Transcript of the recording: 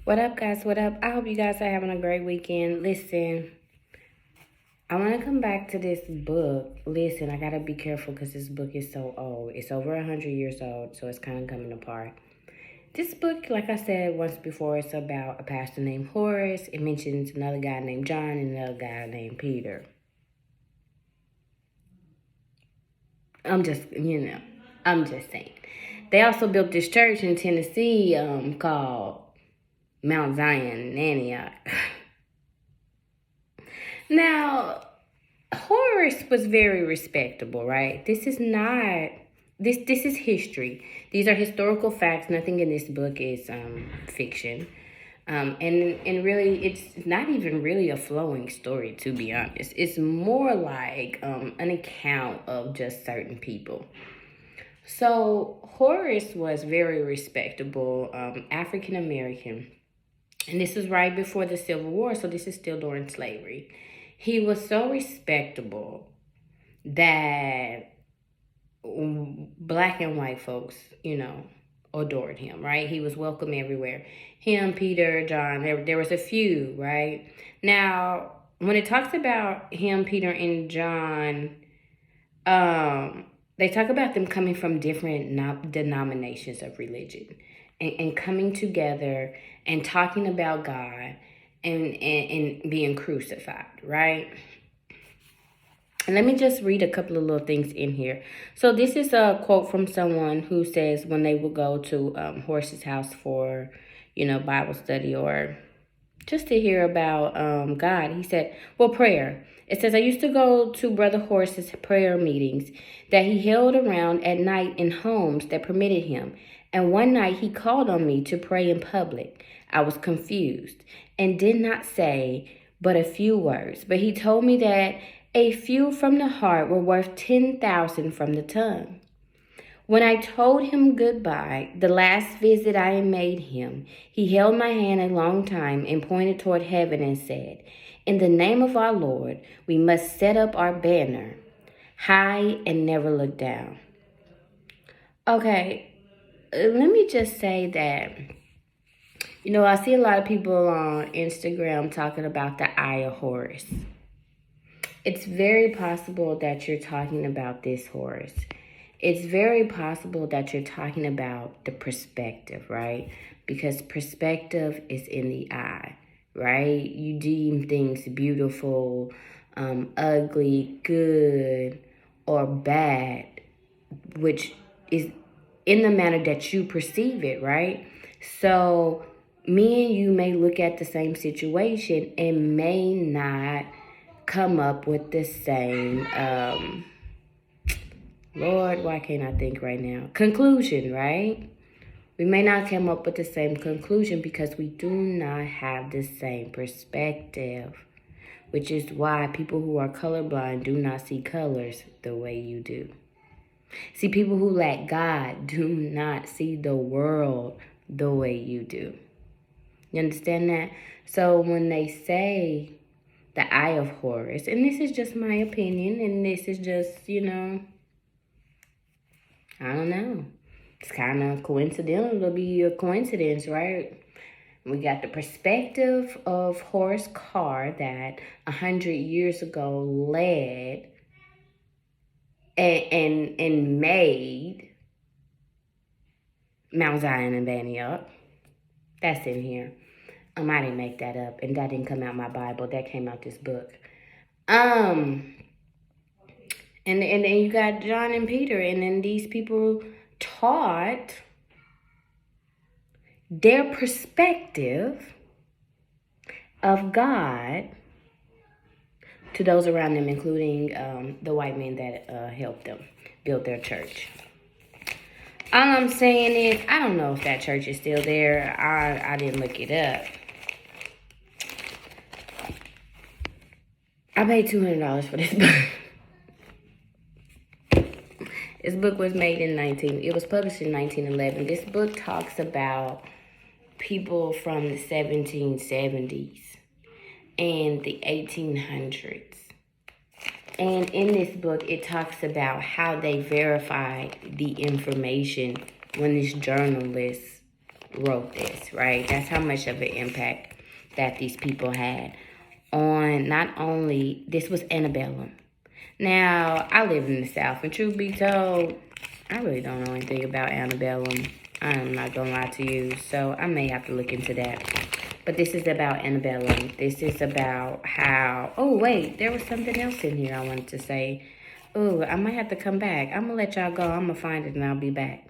What up, guys? What up? I hope you guys are having a great weekend. Listen, I want to come back to this book. Listen, I got to be careful because this book is so old. It's over 100 years old, so it's kind of coming apart. This book, like I said once before, it's about a pastor named Horace. It mentions another guy named John and another guy named Peter. I'm just saying. They also built this church in Tennessee called Mount Zion in Antioch. Now, Horace was very respectable, right? This is history. These are historical facts. Nothing in this book is fiction. And really, it's not even really a flowing story, to be honest. It's more like an account of just certain people. So Horace was very respectable, African American. And this is right before the Civil War, so this is still during slavery. He was so respectable that black and white folks, adored him, right? He was welcome everywhere. Him, Peter, John, there was a few, right? Now, when it talks about him, Peter, and John, they talk about them coming from different denominations of religion and coming together and talking about God and being crucified, right? And let me just read a couple of little things in here. So this is a quote from someone who says when they would go to Horace's house for, Bible study or just to hear about God. He said, prayer. It says, I used to go to Brother Horace's prayer meetings that he held around at night in homes that permitted him. And one night he called on me to pray in public. I was confused and did not say but a few words. But he told me that a few from the heart were worth 10,000 from the tongue. When I told him goodbye, the last visit I made him, he held my hand a long time and pointed toward heaven and said, in the name of our Lord, we must set up our banner high and never look down. Okay, let me just say that, I see a lot of people on Instagram talking about the Eye of Horace. It's very possible that you're talking about this Horace. It's very possible that you're talking about the perspective, right? Because perspective is in the eye, right? You deem things beautiful, ugly, good, or bad, which is in the manner that you perceive it, right? So me and you may look at the same situation and may not come up with the same Lord, why can't I think right now? Conclusion, right? We may not come up with the same conclusion because we do not have the same perspective, which is why people who are colorblind do not see colors the way you do. See, people who lack God do not see the world the way you do. You understand that? So when they say the Eye of Horace, and this is just my opinion, and this is just, I don't know. It's kind of coincidental. It'll be a coincidence, right? We got the perspective of Horace Carr that 100 years ago led and made Mount Zion in Antioch. That's in here. I didn't make that up, and that didn't come out my Bible. That came out this book. And then you got John and Peter, and then these people taught their perspective of God to those around them, including the white men that helped them build their church. All I'm saying is, I don't know if that church is still there. I didn't look it up. I paid $200 for this book. This book was made it was published in 1911. This book talks about people from the 1770s and the 1800s. And in this book, it talks about how they verified the information when this journalist wrote this, right? That's how much of an impact that these people had on not only, this was antebellum. Now, I live in the South, and truth be told, I really don't know anything about antebellum. I'm not gonna lie to you, so I may have to look into that. But this is about antebellum. This is about how, oh wait, there was something else in here I wanted to say. Oh, I might have to come back. I'm gonna let y'all go. I'm gonna find it and I'll be back.